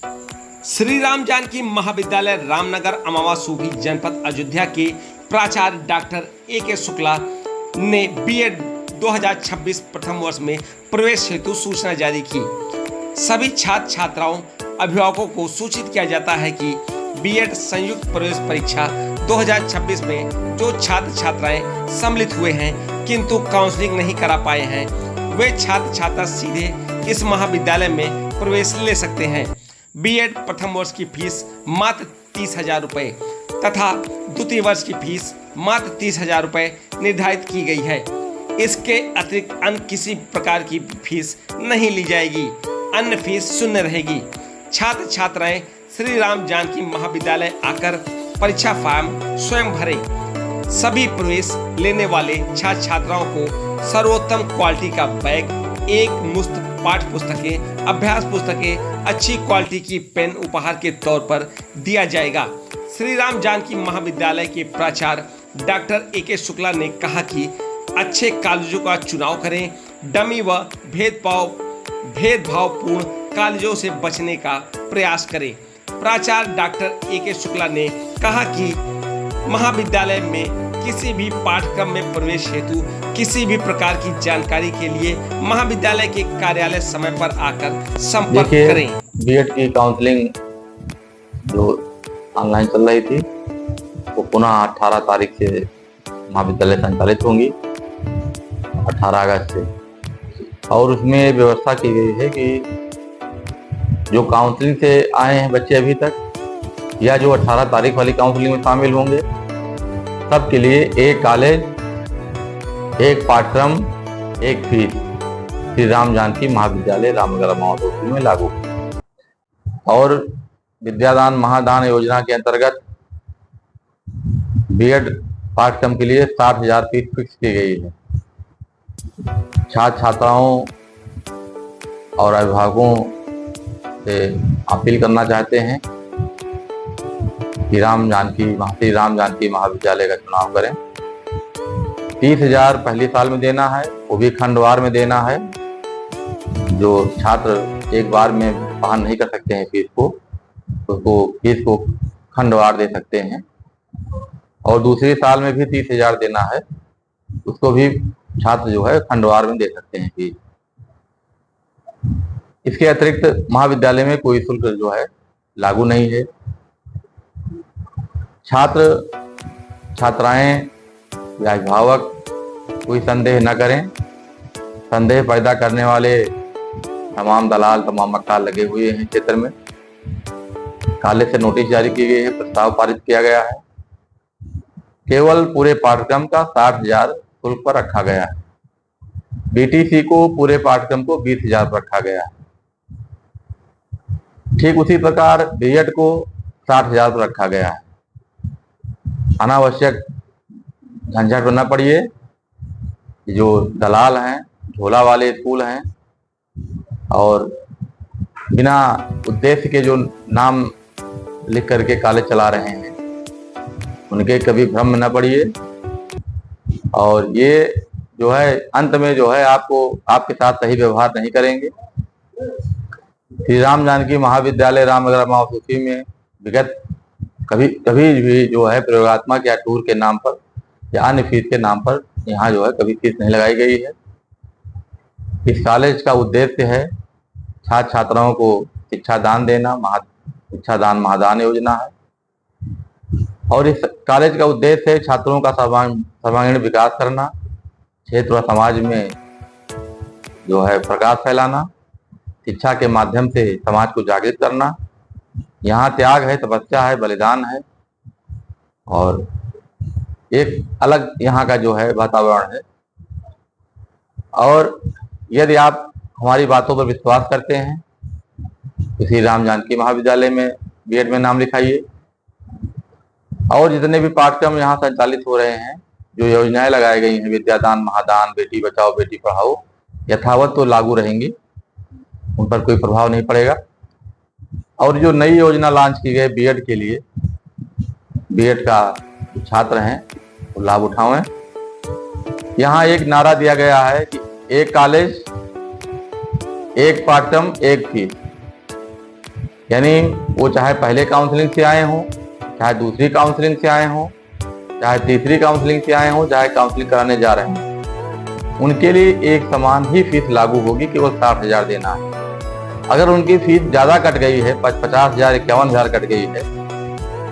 श्री राम जानकी महाविद्यालय रामनगर अमावा सूबी जनपद अयोध्या के प्राचार्य डॉक्टर ए.के. शुक्ला ने बीएड 2026 प्रथम वर्ष में प्रवेश हेतु सूचना जारी की। सभी छात्र छात्राओं अभिभावकों को सूचित किया जाता है कि बीएड संयुक्त प्रवेश परीक्षा 2026 में जो छात्र छात्राएं सम्मिलित हुए हैं किंतु काउंसलिंग नहीं करा पाए हैं, वे छात्र छात्रा सीधे इस महाविद्यालय में प्रवेश ले सकते हैं। बीएड प्रथम वर्ष की फीस मात्र 30,000 रुपये तथा द्वितीय वर्ष की फीस मात्र 30,000 रुपये निर्धारित की गई है। इसके अतिरिक्त अन्य किसी प्रकार की फीस नहीं ली जाएगी, अन्य फीस शून्य रहेगी। छात्र छात्राएं श्री राम जानकी महाविद्यालय आकर परीक्षा फॉर्म स्वयं भरें। सभी प्रवेश लेने वाले छात्र छात्राओं को सर्वोत्तम क्वालिटी का बैग, एक मुफ्त पाठ्य पुस्तकें, अभ्यास पुस्तकें, अच्छी क्वालिटी की पेन उपहार के तौर पर दिया जाएगा। श्री राम जानकी महाविद्यालय के प्राचार्य डॉक्टर ए.के. शुक्ला ने कहा कि अच्छे कॉलेजों का चुनाव करें, डमी व भेदभावपूर्ण कॉलेजों से बचने का प्रयास करें। प्राचार्य डॉक्टर ए.के. शुक्ला ने कहा कि महाविद्यालय में किसी भी पाठ्यक्रम में प्रवेश हेतु किसी भी प्रकार की जानकारी के लिए महाविद्यालय के कार्यालय समय पर आकर संपर्क करें। बीएड की काउंसलिंग जो ऑनलाइन चल रही थी वो पुनः 18 तारीख से महाविद्यालय संचालित होंगी, 18 अगस्त से। और उसमें व्यवस्था की गई है कि जो काउंसलिंग से आए हैं बच्चे अभी तक या जो 18 तारीख वाली काउंसलिंग में शामिल होंगे, सबके लिए एक कॉलेज, एक पाठ्यक्रम, एक फीस श्री राम जानकी महाविद्यालय रामनगर अमावा सूबी में लागू। और विद्यादान महादान योजना के अंतर्गत बीएड पाठ्यक्रम के लिए 60,000 फीस फिक्स की गई है। छात्र छात्राओं और अभिभावकों से अपील करना चाहते हैं श्री राम जानकी महाविद्यालय का चुनाव करें। 30,000 पहले साल में देना है, वो भी खंडवार में देना है। जो छात्र एक बार में वहन नहीं कर सकते हैं फीस को, उसको फीस को खंडवार दे सकते हैं। और दूसरे साल में भी 30,000 देना है, उसको भी छात्र जो है खंडवार में दे सकते हैं फीस। इसके अतिरिक्त महाविद्यालय में कोई शुल्क जो है लागू नहीं है। छात्र छात्राएं या अभिभावक कोई संदेह न करें। संदेह पैदा करने वाले तमाम दलाल, तमाम मक्कार लगे हुए हैं क्षेत्र में। कॉलेज से नोटिस जारी की गई है, प्रस्ताव पारित किया गया है। केवल पूरे पाठ्यक्रम का 60,000 शुल्क पर रखा गया है। बीटीसी को पूरे पाठ्यक्रम को 20,000 पर रखा गया है। ठीक उसी प्रकार बीएड को 60,000 पर रखा गया है। अनावश्यक झंझट न पड़िए। जो दलाल हैं, झोला वाले स्कूल हैं और बिना उद्देश्य के जो नाम लिख करके कॉलेज चला रहे हैं, उनके कभी भ्रम न पड़िए। और ये जो है अंत में जो है आपके साथ सही व्यवहार नहीं करेंगे। श्री राम जानकी महाविद्यालय रामनगर अमावा सूबी में विगत कभी भी जो है प्रयोगात्मक या टूर के नाम पर या अन्य फीस के नाम पर यहाँ जो है कभी फीस नहीं लगाई गई है। इस कॉलेज का उद्देश्य है छात्र छात्राओं को शिक्षा दान देना, शिक्षा दान महादान योजना है। और इस कॉलेज का उद्देश्य है छात्रों का सर्वांगीण विकास करना, क्षेत्र और समाज में जो है प्रकाश फैलाना, शिक्षा के माध्यम से समाज को जागृत करना। यहाँ त्याग है, तपस्या है, बलिदान है और एक अलग यहाँ का जो है वातावरण है। और यदि आप हमारी बातों पर विश्वास करते हैं तो श्री राम जानकी महाविद्यालय में बीएड में नाम लिखाइए। और जितने भी पाठ्यक्रम यहाँ संचालित हो रहे हैं, जो योजनाएं लगाई गई हैं, विद्यादान महादान, बेटी बचाओ बेटी पढ़ाओ, यथावत तो लागू रहेंगी, उन पर कोई प्रभाव नहीं पड़ेगा। और जो नई योजना लॉन्च की गई बीएड के लिए, बीएड का छात्र हैं वो लाभ उठाएं। यहाँ एक नारा दिया गया है कि एक कॉलेज, एक पाठ्यक्रम, एक फीस। यानी वो चाहे पहले काउंसलिंग से आए हों, चाहे दूसरी काउंसलिंग से आए हों, चाहे तीसरी काउंसलिंग से आए हों, चाहे काउंसलिंग कराने जा रहे हैं, उनके लिए एक समान ही फीस लागू होगी, केवल 60,000 देना है। अगर उनकी फीस ज़्यादा कट गई है, 50,000 51,000 कट गई है,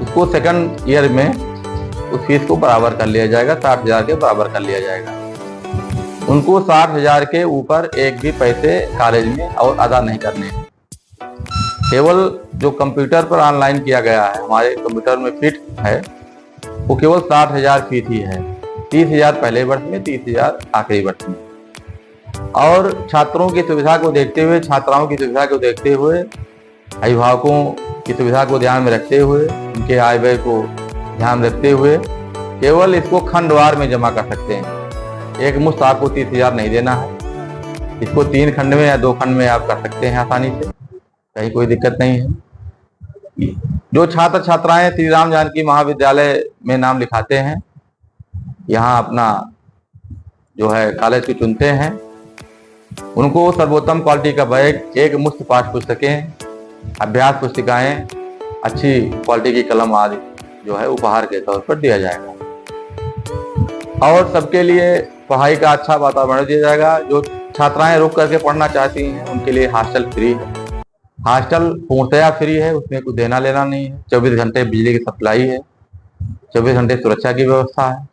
उसको सेकंड ईयर में उस फीस को बराबर कर लिया जाएगा, 60,000 के बराबर कर लिया जाएगा। उनको 60,000 के ऊपर एक भी पैसे कॉलेज में और अदा नहीं करने हैं। केवल जो कंप्यूटर पर ऑनलाइन किया गया है, हमारे कंप्यूटर में फिट है, वो केवल 60,000 फीस ही है। 30,000 पहले वर्ष में, 30,000 आखिरी वर्ष में। और छात्रों की सुविधा को देखते हुए, छात्राओं की सुविधा को देखते हुए, अभिभावकों की सुविधा को ध्यान में रखते हुए, उनके आय व्यय को ध्यान रखते हुए केवल इसको खंडवार में जमा कर सकते हैं। एक मुश्त आपको 30,000 नहीं देना है। इसको 3 खंड में या 2 खंड में आप कर सकते हैं आसानी से, कहीं कोई दिक्कत नहीं है। जो छात्र छात्राएं श्री राम जानकी महाविद्यालय में नाम लिखाते हैं, यहाँ अपना जो है कॉलेज को चुनते हैं, उनको सर्वोत्तम क्वालिटी का बैग, एक मुफ्त पाठ्य पुस्तकें, अभ्यास पुस्तिकाएं, अच्छी क्वालिटी की कलम आदि जो है उपहार के तौर पर दिया जाएगा। और सबके लिए पढ़ाई का अच्छा वातावरण दिया जाएगा। जो छात्राएं रुक करके पढ़ना चाहती हैं, उनके लिए हॉस्टल फ्री है। हॉस्टल पूर्णतया फ्री है, उसमें कुछ देना लेना नहीं है। 24 घंटे बिजली की सप्लाई है, 24 घंटे सुरक्षा की व्यवस्था है।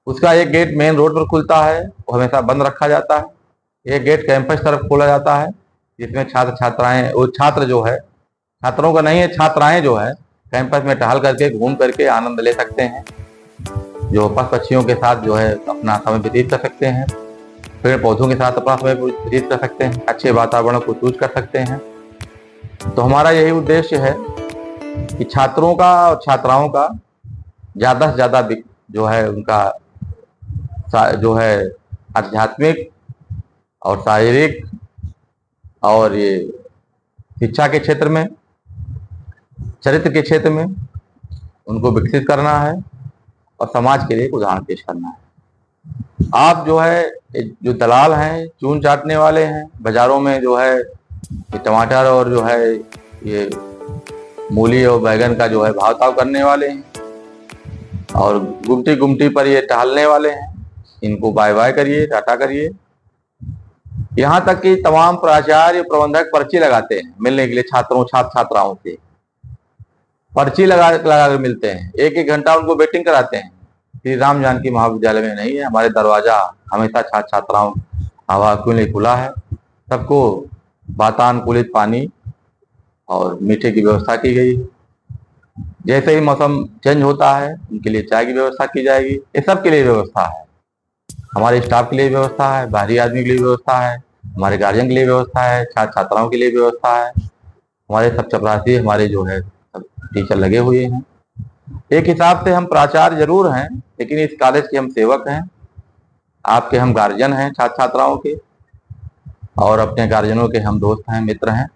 उसका एक गेट मेन रोड पर खुलता है, वो हमेशा बंद रखा जाता है। एक गेट कैंपस तरफ खोला जाता है, जिसमें छात्र छात्राएं, वो छात्र जो है, छात्रों का नहीं है, छात्राएं जो है कैंपस में टहल करके, घूम करके आनंद ले सकते हैं। जो पशु पक्षियों के साथ जो है अपना समय व्यतीत कर सकते हैं, पेड़ पौधों के साथ अपना समय व्यतीत कर सकते हैं, अच्छे वातावरण को चूज कर सकते हैं। तो हमारा यही उद्देश्य है कि छात्रों का और छात्राओं का ज़्यादा से ज़्यादा जो है उनका जो है आध्यात्मिक और शारीरिक और ये शिक्षा के क्षेत्र में, चरित्र के क्षेत्र में उनको विकसित करना है और समाज के लिए एक उदाहरण पेश करना है। आप जो है जो दलाल हैं, चून चाटने वाले हैं, बाजारों में जो है ये टमाटर और जो है ये मूली और बैगन का जो है भाव ताव करने वाले हैं, और गुमटी गुमटी पर ये टहलने वाले हैं, इनको बाय बाय करिए, टाटा करिए। यहाँ तक कि तमाम प्राचार्य प्रबंधक पर्ची लगाते हैं मिलने के लिए छात्रों छात्राओं से, पर्ची लगा कर मिलते हैं। 1-1 घंटा उनको वेटिंग कराते हैं। श्री राम जानकी महाविद्यालय में नहीं है, हमारे दरवाजा हमेशा छात्र छात्राओं हवा क्यों नहीं खुला है। सबको वातानुकूलित पानी और मीठे की व्यवस्था की गई है। जैसे ही मौसम चेंज होता है, उनके लिए चाय की व्यवस्था की जाएगी। ये सब के लिए व्यवस्था है, हमारे स्टाफ के लिए व्यवस्था है, बाहरी आदमी के लिए व्यवस्था है, हमारे गार्जियन के लिए व्यवस्था है, छात्र छात्राओं के लिए व्यवस्था है। हमारे सब चपरासी, हमारे जो है सब टीचर लगे हुए हैं। एक हिसाब से हम प्राचार्य जरूर हैं, लेकिन इस कॉलेज के हम सेवक हैं। आपके हम गार्जियन हैं छात्र छात्राओं के, और अपने गार्जियनों के हम दोस्त हैं, मित्र हैं।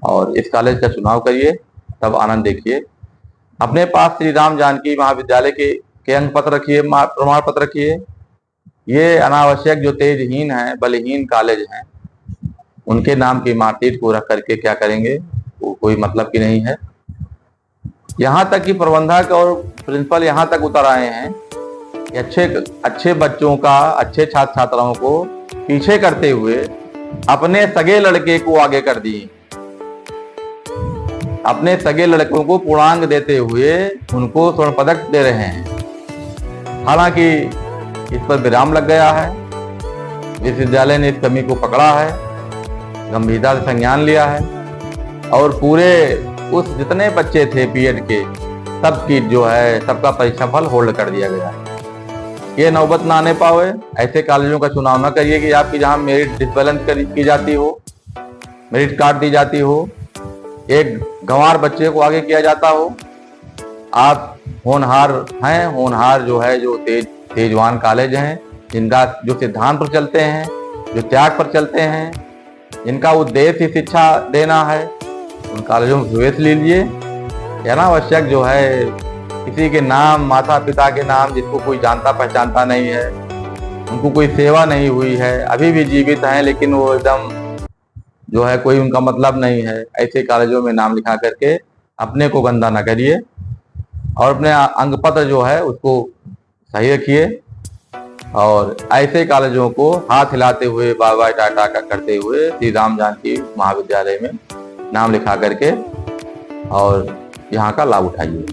और इस कॉलेज का चुनाव करिए, तब आनंद देखिए। अपने पास श्री राम जानकी महाविद्यालय के अंक पत्र रखिए, प्रमाण पत्र रखिए। ये अनावश्यक जो तेजहीन है, बलहीन कॉलेज हैं, उनके नाम की मार्कशीट को रख करके क्या करेंगे, वो कोई मतलब की नहीं है। यहाँ तक कि प्रबंधक और प्रिंसिपल यहाँ तक उतर आए हैं कि अच्छे बच्चों का, अच्छे छात्र छात्राओं को पीछे करते हुए अपने सगे लड़के को आगे कर दिए, अपने सगे लड़कों को पूर्णांक देते हुए उनको स्वर्ण पदक दे रहे हैं। हालांकि इस पर विराम लग गया है। विश्वविद्यालय ने इस कमी को पकड़ा है, गंभीरता से संज्ञान लिया है, और पूरे उस जितने बच्चे थे बीएड के, सबकी जो है सबका परीक्षा फल होल्ड कर दिया गया। ये नौबत ना आने पावे। ऐसे कॉलेजों का चुनाव ना करिए कि आपकी जहां मेरिट डिसबैलेंस की जाती हो, मेरिट काट दी जाती हो, एक गंवार बच्चे को आगे किया जाता हो। आप होनहार हैं, होनहार जो है जो तेजवान कॉलेज हैं, जिनका जो सिद्धांत पर चलते हैं, जो त्याग पर चलते हैं, जिनका उद्देश्य शिक्षा देना है, उन कॉलेजों में प्रवेश लीजिए। अनावश्यक जो है किसी के नाम, माता पिता के नाम जिसको कोई जानता पहचानता नहीं है, उनको कोई सेवा नहीं हुई है, अभी भी जीवित हैं, लेकिन वो एकदम जो है कोई उनका मतलब नहीं है। ऐसे कॉलेजों में नाम लिखा करके अपने को गंदा ना करिए और अपने अंक पत्र जो है उसको सही रखिए और ऐसे कॉलेजों को हाथ हिलाते हुए बाय बाय टाटा करते हुए श्री राम जानकी महाविद्यालय में नाम लिखा करके और यहाँ का लाभ उठाइए।